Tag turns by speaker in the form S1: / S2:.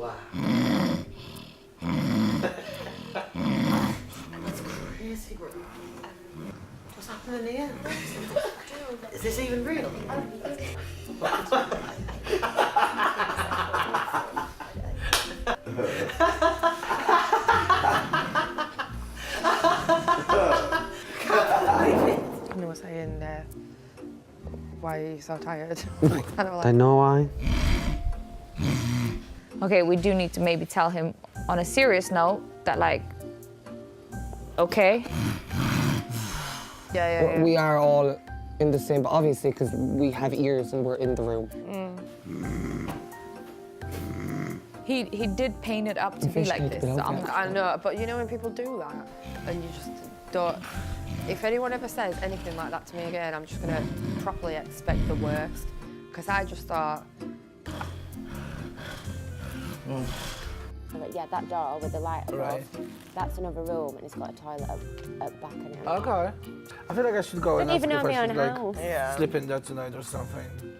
S1: Wow. That's crazy, bro. What's happening here? Is this even real?
S2: You were saying, why are you so tired?
S3: I know why.
S4: Okay, we do need to maybe tell him on a serious note that like, okay.
S2: Yeah.
S3: We are all in the same, but obviously because we have ears and we're in the room.
S4: He did paint it up to be like this. So
S2: I know, but you know when people do that and you just don't... If anyone ever says anything like that to me again, I'm just gonna properly expect the worst. Because I just thought...
S5: But yeah, that door with the light above, that's another room and it's got a toilet at back and everything.
S6: Okay. I feel like I should go and
S5: Don't even
S6: ask
S5: know
S6: if
S5: my
S6: I
S5: own
S6: should, like,
S5: house.
S2: Yeah.
S6: sleep in there tonight or something.